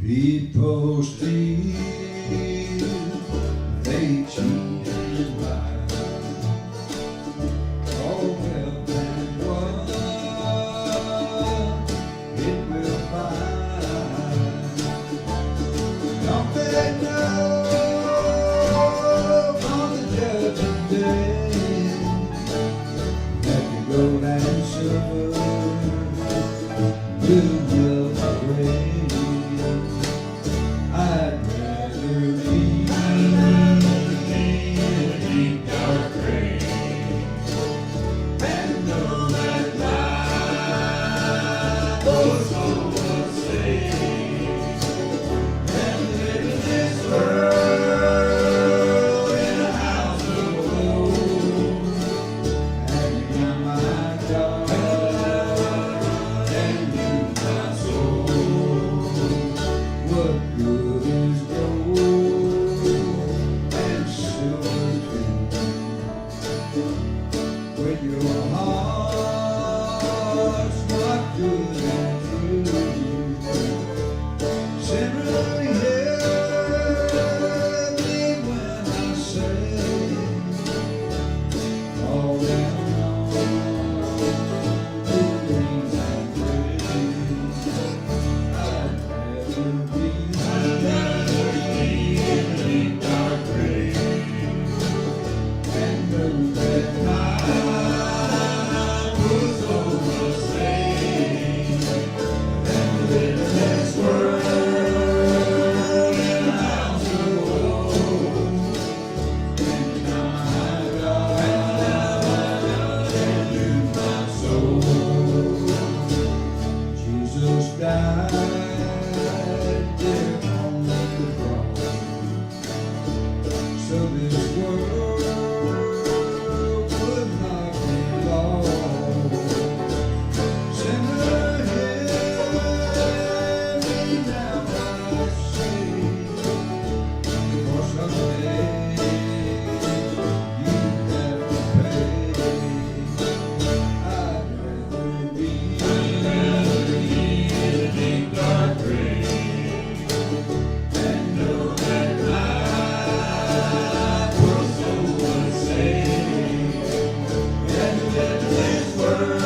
People steal, they cheat and lie. All wealth and wonder it will find. Don't they know on the judgment day that you go and suffer will melt away? I'd rather be in a deep dark grave and know that life was almost saved than live in this world in a house of gold. And you're my God, and you're my soul. What good is gold and silver too when your heart's not good and true? Sinner, hear me when I say, fall down on your knees and pray. I'd rather be in a deep dark grave and know that mine was almost saved than to live in this world in a house of gold. And my God, and you my soul. Jesus died there on the cross, so this world would not be lost. Sinner, hear me now when I say, for someday you have to pay. I'd rather be in a deep dark grave and know that life was always saved than to live in this world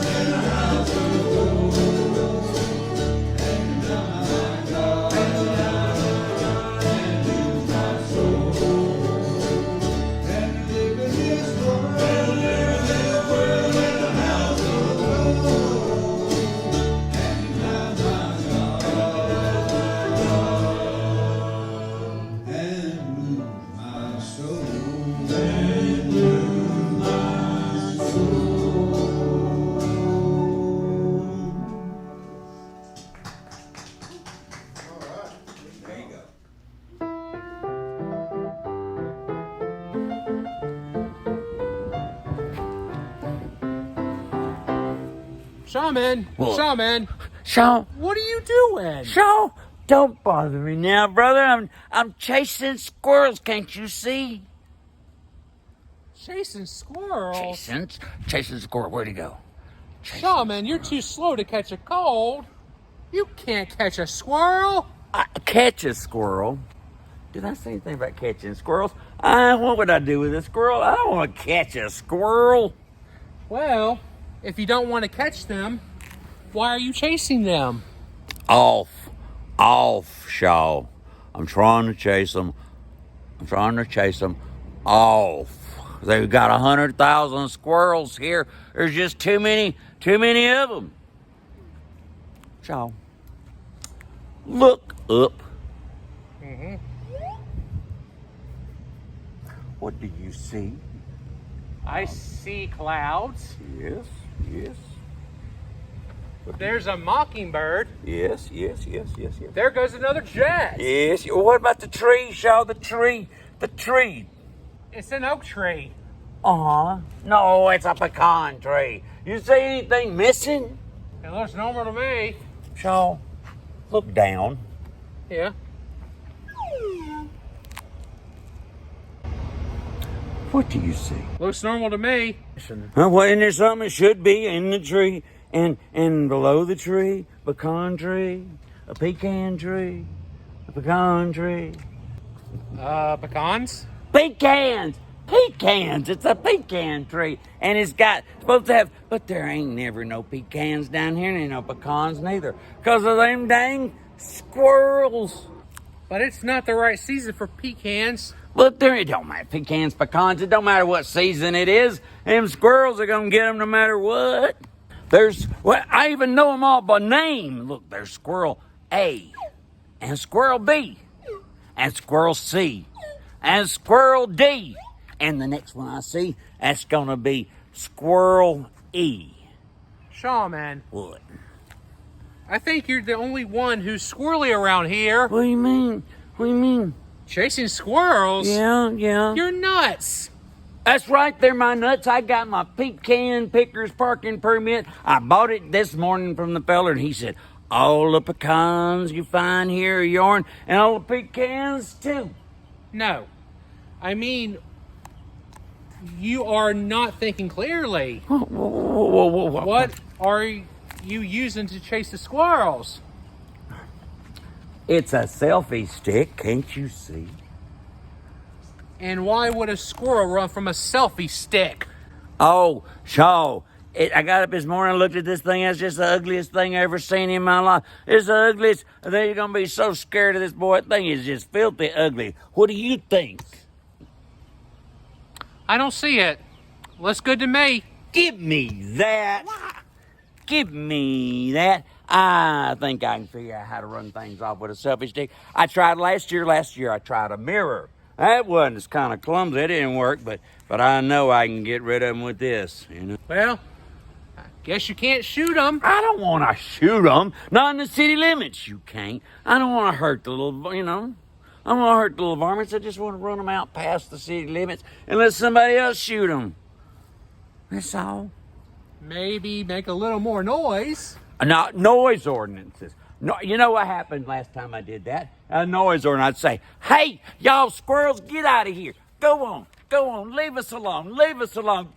in a house of gold. And my God, and you my soul, and to live in this world in a house of gold. And my God, and lose my soul, and lose my soul. There you go. Shaman, What? Shaman, So, what are you doing? don't bother me now, brother. I'm chasing squirrels, can't you see? Chasing squirrels? Chasing squirrel. Where'd he go? Shaman, you're too slow to catch a cold. You can't catch a squirrel. I catch a squirrel. Did I say anything about catching squirrels? What would I do with a squirrel? I don't want to catch a squirrel. Well, if you don't want to catch them, why are you chasing them? Off, Shaw. I'm trying to chase them off. They've got 100,000 squirrels here. There's just too many of them. Shaw, look up. What do you see? I see clouds. Yes. There's a mockingbird. Yes. There goes another jet. Yes. What about the tree, Shaw? The tree. It's an oak tree. No, it's a pecan tree. You see anything missing? It looks normal to me. Shaw, look down. Yeah. What do you see? Looks normal to me. Well, isn't there something that should be in the tree and below the tree? Pecan tree, A pecan tree? A pecan tree? Pecans? Pecans! Pecans! It's a pecan tree. And it's got, supposed to have, but there ain't never no pecans down here, and ain't no pecans neither. Because of them dang squirrels. But it's not the right season for pecans. But there, it don't matter. Pecans, pecans, it don't matter what season it is. Them squirrels are going to get them no matter what. Well, I even know them all by name. Look, there's Squirrel A, and Squirrel B, and Squirrel C, and Squirrel D. And the next one I see, that's going to be Squirrel E. Shaman, What? I think you're the only one who's squirrely around here. What do you mean? What do you mean? Chasing squirrels? Yeah. You're nuts. That's right, they're my nuts. I got my pecan picker's parking permit. I bought it this morning from the feller, and he said, all the pecans you find here are yourn, and all the pecans too. No. I mean, you are not thinking clearly. Whoa. What are you using to chase the squirrels? It's a selfie stick, can't you see? And why would a squirrel run from a selfie stick? Oh, so I got up this morning and looked at this thing. It's just the ugliest thing I ever seen in my life. It's the ugliest. You're going to be so scared of this boy. That thing is just filthy ugly. What do you think? I don't see it. Looks good to me. Give me that. Give me that. I think I can figure out how to run things off with a selfie stick. I tried last year. I tried a mirror. That wasn't as kind of clumsy. It didn't work, but I know I can get rid of them with this, you know. Well, I guess you can't shoot them. I don't want to shoot them. Not in the city limits, you can't. I don't want to hurt the little, I don't want to hurt the little varmints. I just want to run them out past the city limits and let somebody else shoot them. That's all. Maybe make a little more noise. Not noise ordinances. No, you know what happened last time I did that? A noise ordinance. I'd say, hey, y'all squirrels, get out of here. Go on, leave us alone,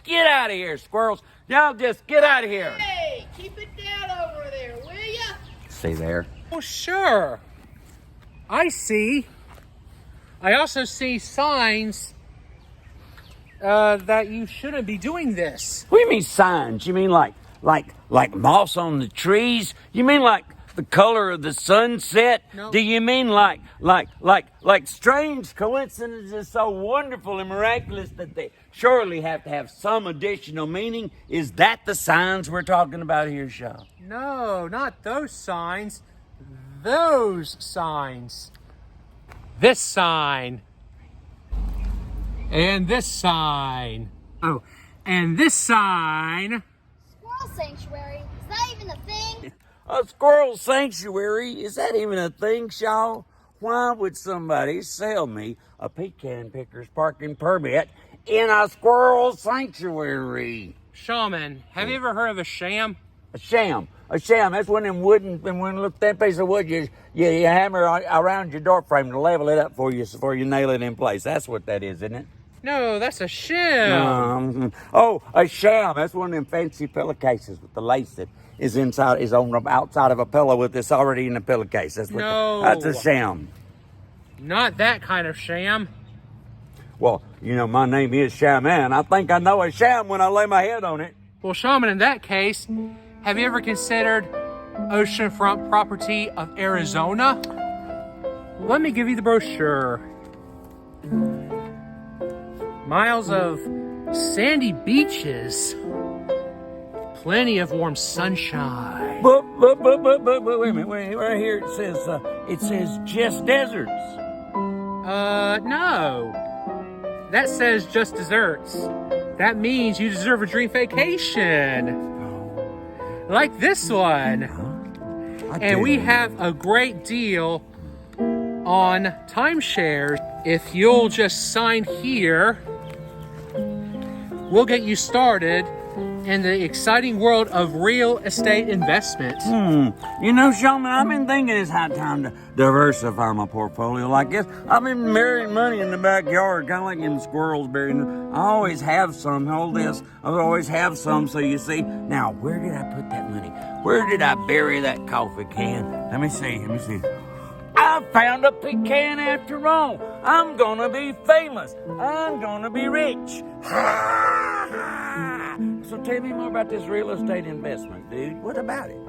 Get out of here, squirrels. Y'all just get out of here. Hey, keep it down over there, will ya? See there? Oh, sure. I see. I also see signs that you shouldn't be doing this. What do you mean signs? You mean like moss on the trees? You mean like the color of the sunset? No. Do you mean like strange coincidences so wonderful and miraculous that they surely have to have some additional meaning? Is that the signs we're talking about here, Shaw? No, not those signs. Those signs. This sign. And this sign. Oh, and this sign. Squirrel sanctuary? Is that even a thing? A squirrel sanctuary? Is that even a thing, Shaw? Why would somebody sell me a pecan picker's parking permit in a squirrel sanctuary? Shaman, have you ever heard of a sham? A sham. That's one of them wooden, and when you look at that piece of wood, you hammer around your door frame to level it up for you nail it in place. That's what that is, isn't it? No, that's a sham. A sham. That's one of them fancy pillowcases with the lace that is on the outside of a pillow with this already in the pillowcase. That's a sham. Not that kind of sham. Well, my name is Shaman. I think I know a sham when I lay my head on it. Well, Shaman, in that case, have you ever considered oceanfront property of Arizona? Let me give you the brochure. Miles of sandy beaches. Plenty of warm sunshine. But wait a minute. Right here it says just deserts. No. That says just desserts. That means you deserve a dream vacation. Like this one. And we have a great deal on timeshares. If you'll just sign here, we'll get you started in the exciting world of real estate investment. You know, Shaman, I've been thinking it's high time to diversify my portfolio like this. I've been burying money in the backyard, kind of like them squirrels burying. I always have some. Hold this. I always have some, so you see. Now, where did I put that money? Where did I bury that coffee can? Let me see. I found a pecan after all. I'm gonna be famous. I'm gonna be rich. So tell me more about this real estate investment, dude. What about it?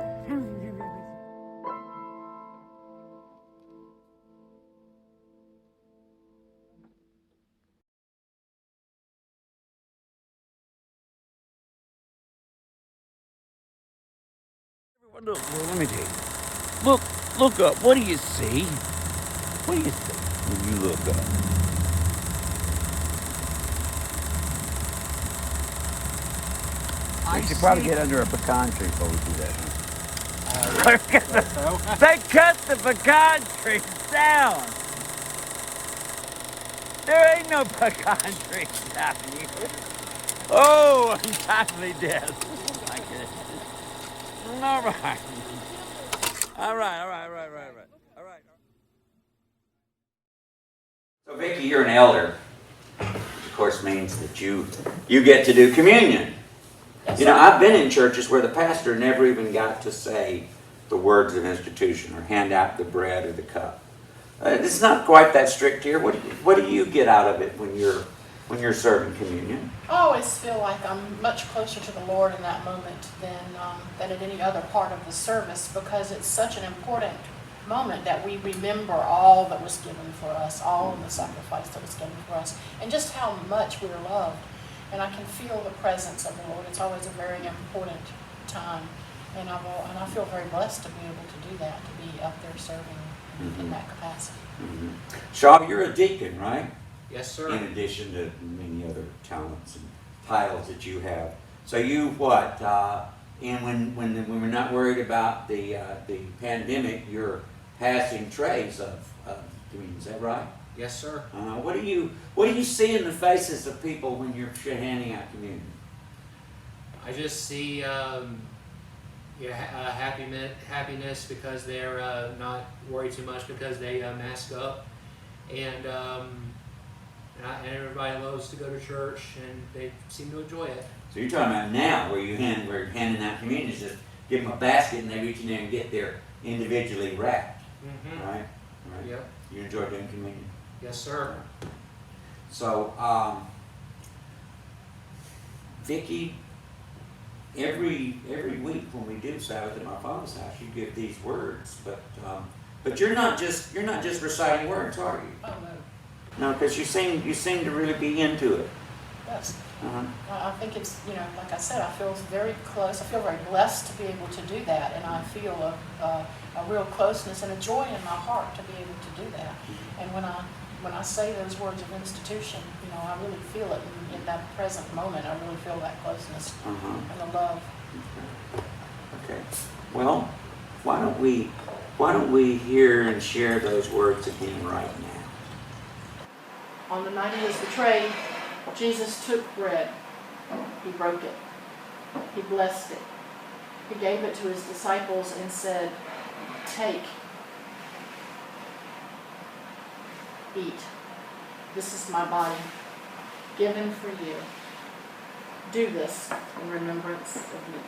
Look, let me tell you. Look up. What do you see? What do you see when you look up? I should probably get under a pecan tree before we do that. They cut the pecan trees down. There ain't no pecan trees down here. Oh, untimely death. I get it. All right. So, Vicki, you're an elder, which of course means that you get to do communion. You know, I've been in churches where the pastor never even got to say the words of institution or hand out the bread or the cup. It's not quite that strict here. What do you get out of it when you're serving communion? I always feel like I'm much closer to the Lord in that moment than at any other part of the service, because it's such an important moment that we remember all that was given for us, all of the sacrifice that was given for us, and just how much we're loved. And I can feel the presence of the Lord. It's always a very important time, and I feel very blessed to be able to do that, to be up there serving in that capacity. Shaw, you're a deacon, right? Yes, sir. In addition to many other talents and titles that you have. So you what? And when we're not worried about the pandemic, you're passing trays of communion. Is that right? Yes, sir. What do you see in the faces of people when you're handing out communion? I just see happiness because they're not worried too much because they mask up, and everybody loves to go to church and they seem to enjoy it. So you're talking about now, where you're handing out communion, is just give them a basket and they reach in there and get their individually wrapped, right? Yep. You enjoy doing communion? Yes, sir. So, Vicki, every week when we do Sabbath at my father's house, you give these words, but you're not just reciting words, are you? Oh, no. No, because you seem to really be into it. Yes. I think it's, like I said, I feel very close. I feel very blessed to be able to do that, and I feel a real closeness and a joy in my heart to be able to do that. And when I say those words of institution, I really feel it in that present moment. I really feel that closeness and the love. Okay. Well, why don't we hear and share those words again right now? On the night he was betrayed, Jesus took bread. He broke it. He blessed it. He gave it to his disciples and said, "Take, eat. This is my body, given for you. Do this in remembrance of me."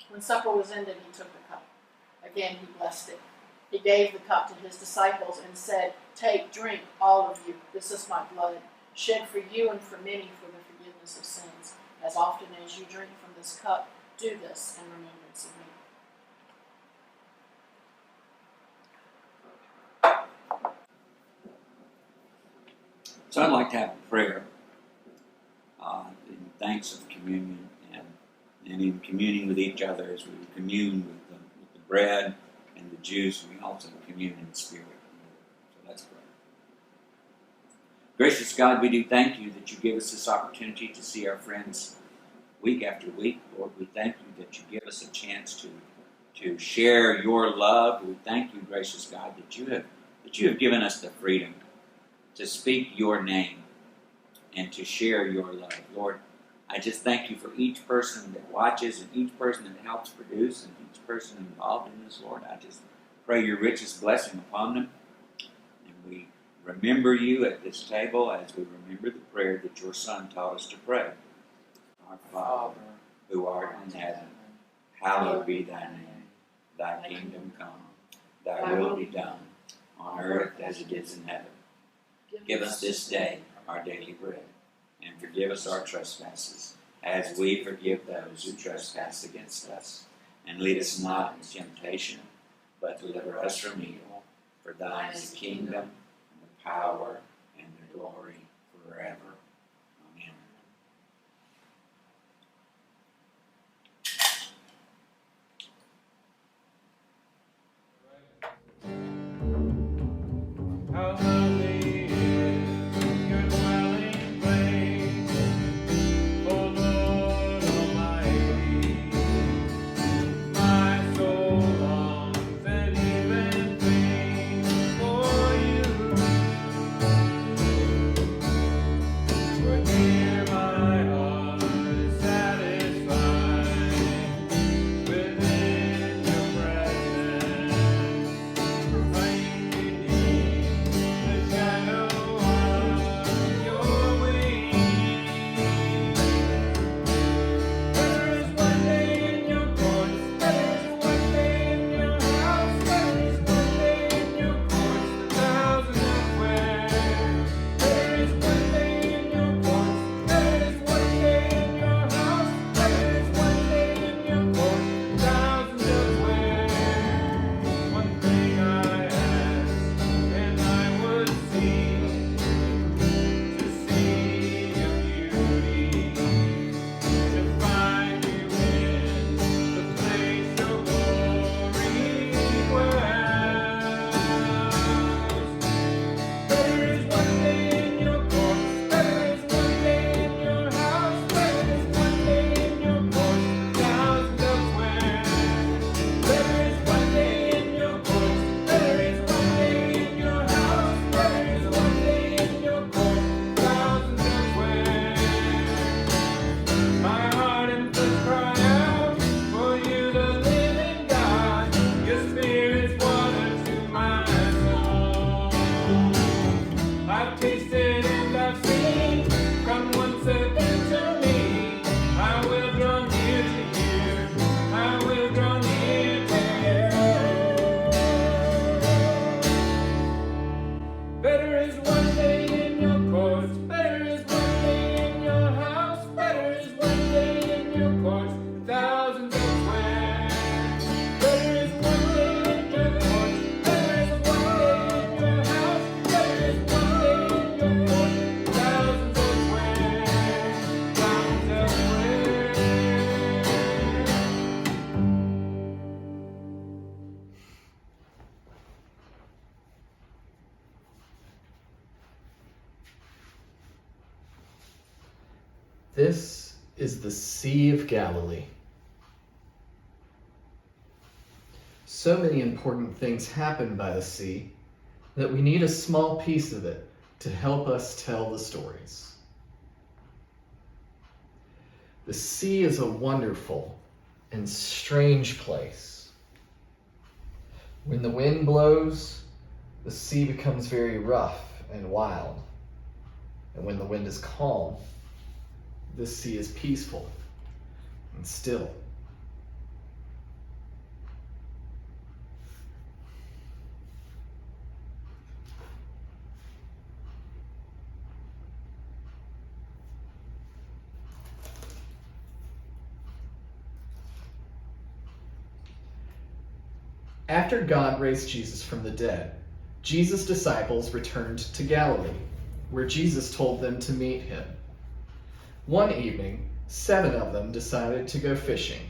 When supper was ended, he took the cup. Again, he blessed it. He gave the cup to his disciples and said, "Take, drink, all of you. This is my blood, shed for you and for many for the forgiveness of sins. As often as you drink from this cup, do this in remembrance of me." So I'd like to have a prayer in thanks of communion and in communing with each other as we commune with the bread and the juice, and we also commune in the spirit. So let's pray. Gracious God, we do thank you that you give us this opportunity to see our friends week after week. Lord, we thank you that you give us a chance to share your love. We thank you, gracious God, that you have given us the freedom to speak your name and to share your love. Lord, I just thank you for each person that watches and each person that helps produce and each person involved in this, Lord. I just pray your richest blessing upon them. And we remember you at this table as we remember the prayer that your Son taught us to pray. Our Father, who art in heaven, hallowed be thy name. Thy kingdom come, thy will be done, on earth as it is in heaven. Give us this day our daily bread, and forgive us our trespasses, as we forgive those who trespass against us. And lead us not into temptation, but deliver us from evil. For thine is the kingdom, and the power, and the glory forever. Amen. How lovely is your dwelling place, O Lord Almighty. My soul longs and even faints for you. For here my heart is satisfied within your presence. Beneath the shadow of your wings. There is one day in your courts, there is one day in your house, there is one day in your courts, 1,000 elsewhere. There is one day in your courts, there is one day in your house, there is one day in your courts, 1,000 elsewhere. One thing I ask, and I would seek to see your beauty, to find you in the place your glory dwells. There is one day in your courts, there is one day in your house, there is one day in your courts, 1,000 elsewhere. There is one day in your courts, there is one day in your house, there is one day in your courts, 1,000 elsewhere. My heart and flesh cry out for you, the living God. Your spirit's water to my soul. I've tasted and I've seen. Come once again to me. I will draw near to you. I will draw near to you. Better is one day in your courts. Better is one day in your house. Better is one day in your courts, 1,000 elsewhere. Better is one day in your courts. Better is one day in your house. Better is one day in your courts, 1,000 elsewhere. 1,000 elsewhere. This is the Sea of Galilee. So many important things happen by the sea that we need a small piece of it to help us tell the stories. The sea is a wonderful and strange place. When the wind blows, the sea becomes very rough and wild. And when the wind is calm, the sea is peaceful and still. After God raised Jesus from the dead, Jesus' disciples returned to Galilee, where Jesus told them to meet him. One evening, 7 of them decided to go fishing.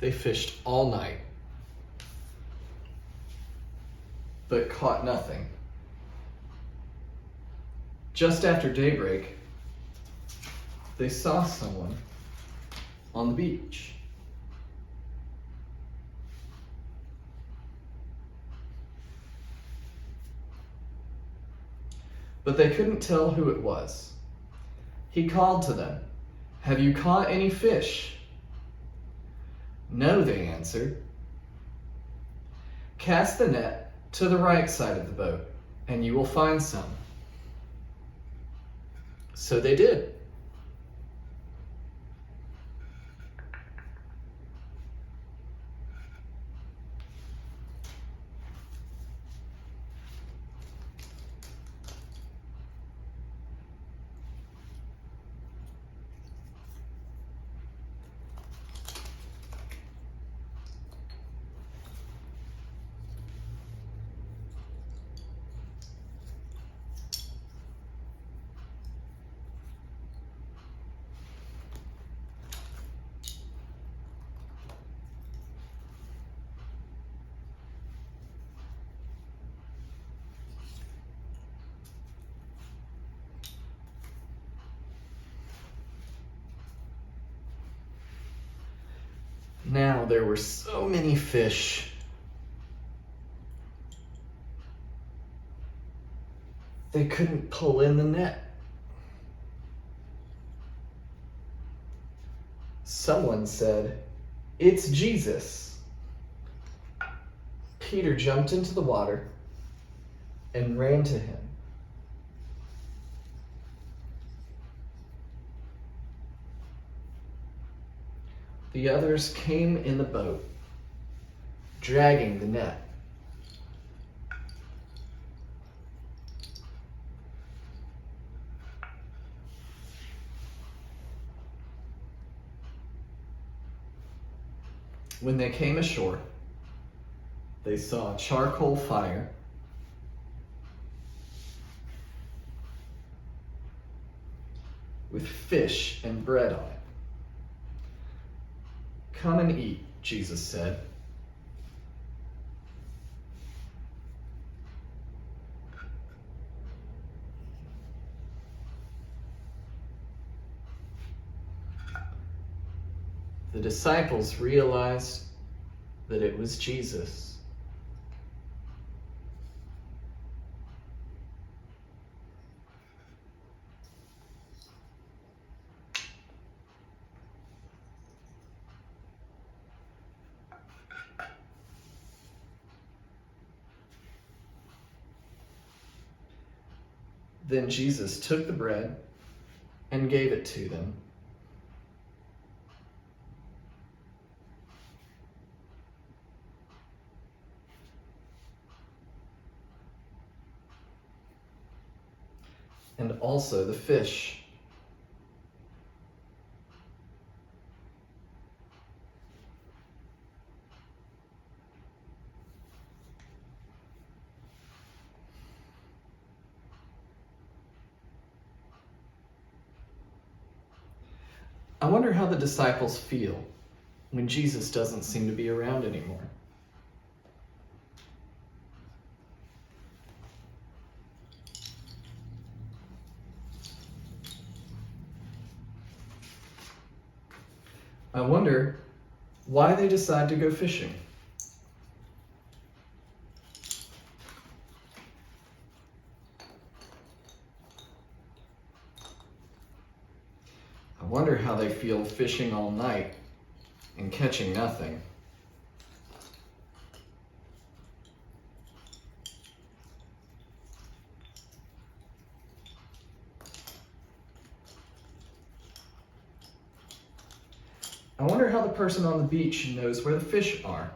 They fished all night, but caught nothing. Just after daybreak, they saw someone on the beach. But they couldn't tell who it was. He called to them, "Have you caught any fish?" "No," they answered. "Cast the net to the right side of the boat, and you will find some." So they did. Now there were so many fish. They couldn't pull in the net. Someone said, "It's Jesus." Peter jumped into the water and ran to him. The others came in the boat, dragging the net. When they came ashore, they saw a charcoal fire, with fish and bread on it. "Come and eat," Jesus said. The disciples realized that it was Jesus. Then Jesus took the bread and gave it to them. And also the fish. I wonder how the disciples feel when Jesus doesn't seem to be around anymore. I wonder why they decide to go fishing. I wonder how they feel fishing all night and catching nothing. I wonder how the person on the beach knows where the fish are.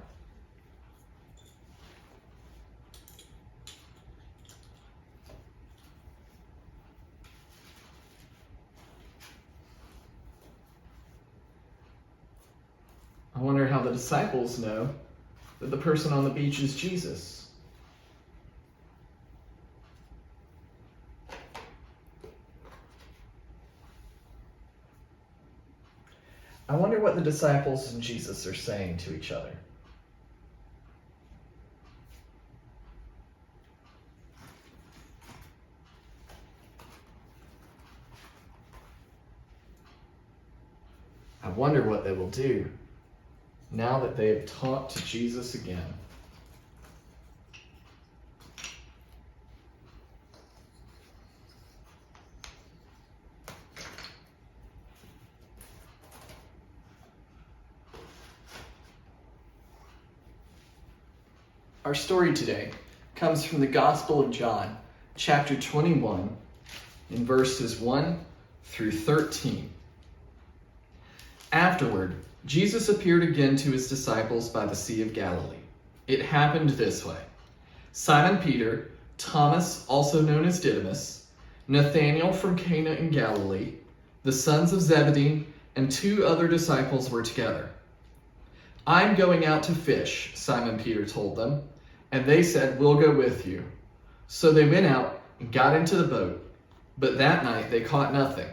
I wonder how the disciples know that the person on the beach is Jesus. I wonder what the disciples and Jesus are saying to each other. I wonder what they will do now that they have talked to Jesus again. Our story today comes from the Gospel of John, chapter 21, in verses 1 through 13. Afterward, Jesus appeared again to his disciples by the Sea of Galilee. It happened this way. Simon Peter, Thomas, also known as Didymus, Nathanael from Cana in Galilee, the sons of Zebedee, and 2 other disciples were together. "I'm going out to fish," Simon Peter told them, and they said, "We'll go with you." So they went out and got into the boat, but that night they caught nothing.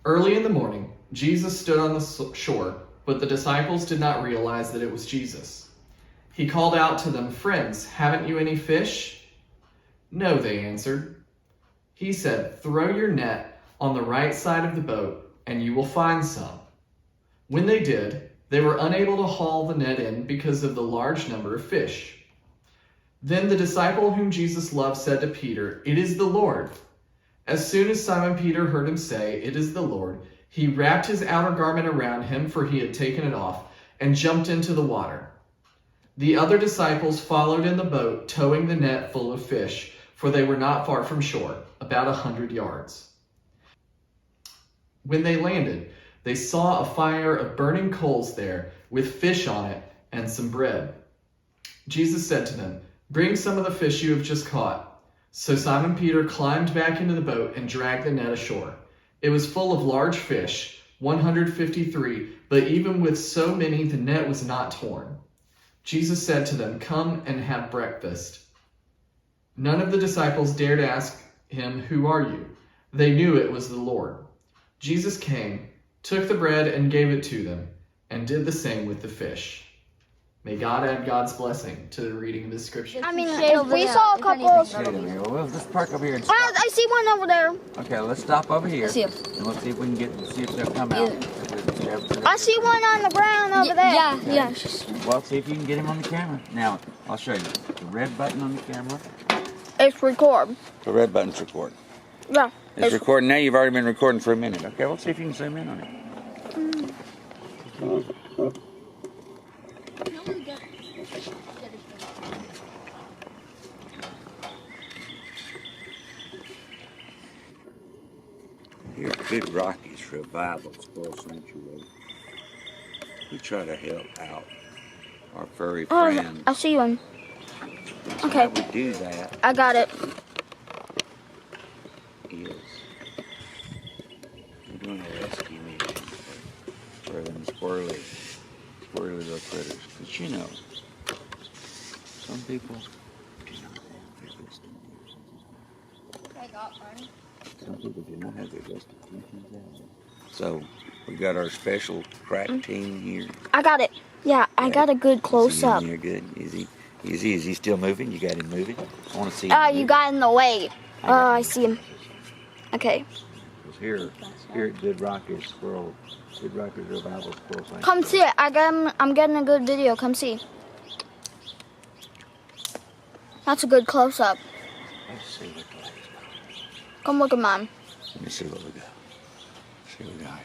Early in the morning, Jesus stood on the shore, but the disciples did not realize that it was Jesus. He called out to them, "Friends, haven't you any fish?" "No," they answered. He said, "Throw your net on the right side of the boat, and you will find some." When they did, they were unable to haul the net in because of the large number of fish. Then the disciple whom Jesus loved said to Peter, "It is the Lord." As soon as Simon Peter heard him say, "It is the Lord," he wrapped his outer garment around him, for he had taken it off, and jumped into the water. The other disciples followed in the boat, towing the net full of fish, for they were not far from shore, about 100 yards. When they landed, they saw a fire of burning coals there, with fish on it and some bread. Jesus said to them, "Bring some of the fish you have just caught." So Simon Peter climbed back into the boat and dragged the net ashore. It was full of large fish, 153, but even with so many, the net was not torn. Jesus said to them, "Come and have breakfast." None of the disciples dared ask him, "Who are you?" They knew it was the Lord. Jesus came, took the bread and gave it to them, and did the same with the fish. May God add God's blessing to the reading of this scripture. I mean, if we saw a couple. Wait a minute. Well, let's park over here and stop. I see one over there. Okay, let's stop over here. I see 'em. And let's see if we can see if they'll come out. I see one on the ground over there. Yeah. Well, see if you can get him on the camera. Now, I'll show you. The red button on the camera. It's record. The red button's record. Yeah. It's recording now. You've already been recording for a minute. Okay, let's see if you can zoom in on it. Here at Good Rockies Revival Squirrel Sanctuary, we try to help out our furry friends. I see one. And Okay. how we do that I got it. is we're doing a rescue mission for them squirrely little critters. But you know, some people do not have their best intentions. I got one. Some people do not have their best intentions out. So we got our special crack team here. I got it. Yeah, I got a good close up. You're good. Is he still moving? You got him moving? I want to see him. You got in the way. I see him. Okay. Here at Good Rockies Revival Squirrel Sanctuary. Come see it. I'm getting a good video. Come see. That's a good close up. Let's see what the ladies got. Come look at mine. Let me see what we got. See what we got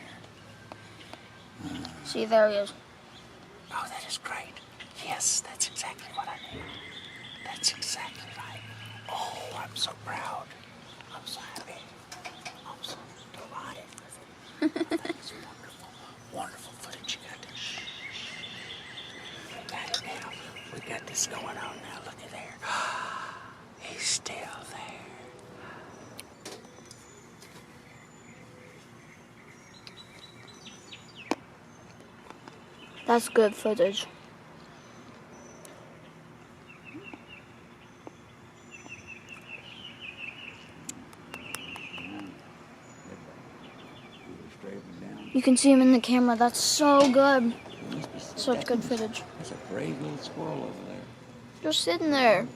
here. See, there he is. Oh, that is great. Yes, that's exactly what I need. That's exactly right. Oh, I'm so proud. I'm so happy. I'm so delighted with it. That is wonderful. Wonderful footage you got there. We got it now. We got this going on now. Look at there. He's still there. That's good footage. Straight down. You can see him in the camera. That's so good. Such good footage. There's a brave little squirrel over there. Just sitting there.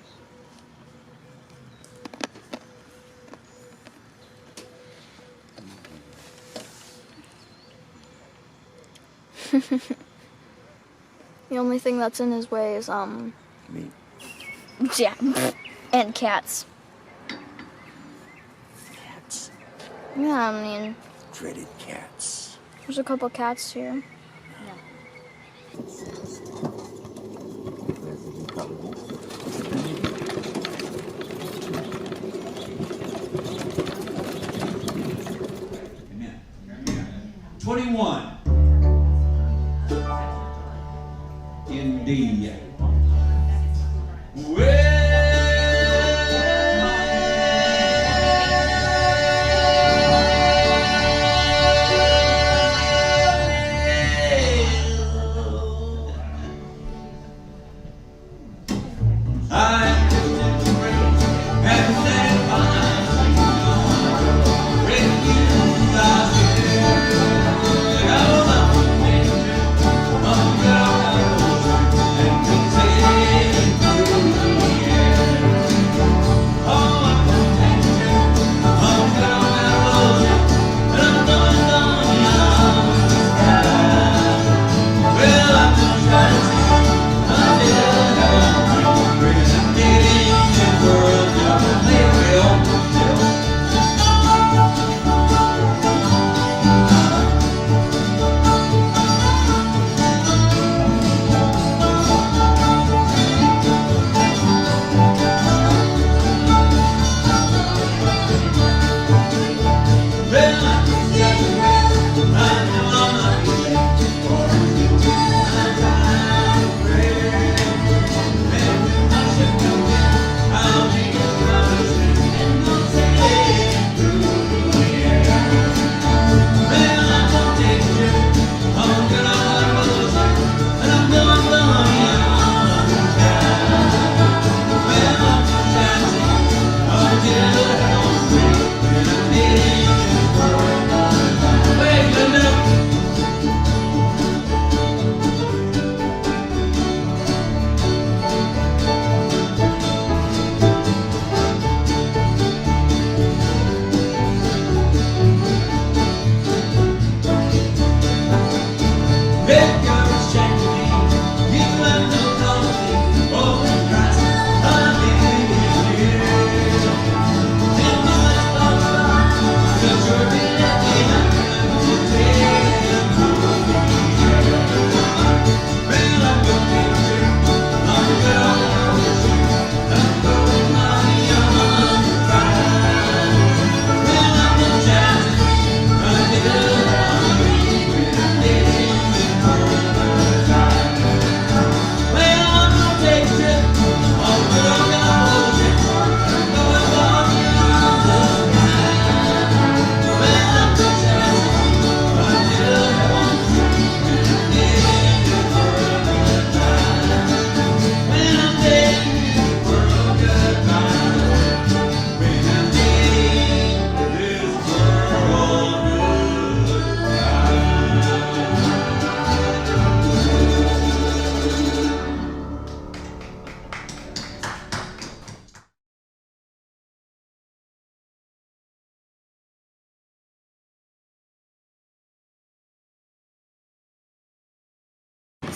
The only thing that's in his way is Me. yeah, and cats. Cats. Yeah, I mean, Dreaded cats. there's a couple cats here. Amen. 21. Indeed.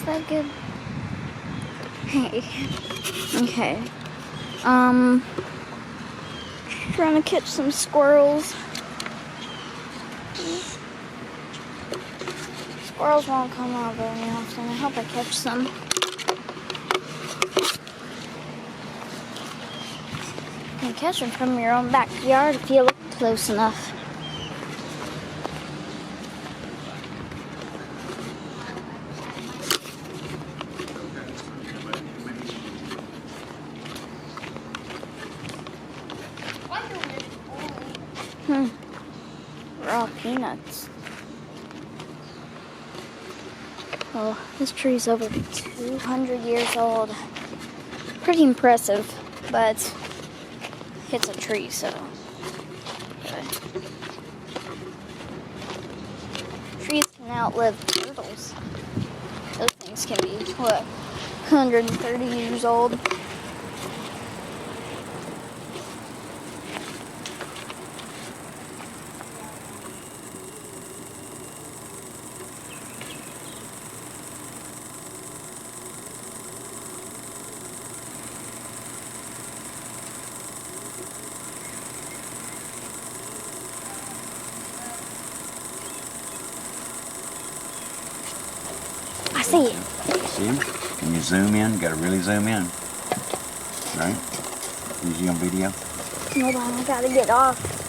Is that good? Hey. Okay. Trying to catch some squirrels. Squirrels won't come out very often. I hope I catch some. You can catch them from your own backyard if you look close enough. Raw peanuts. Well, this tree's over 200 years old. Pretty impressive, but it's a tree, so. trees can outlive turtles. Those things can be, what, 130 years old. I see it. See him? Can you zoom in? Got to really zoom in. Right? Is he on video? Hold on, I gotta get off.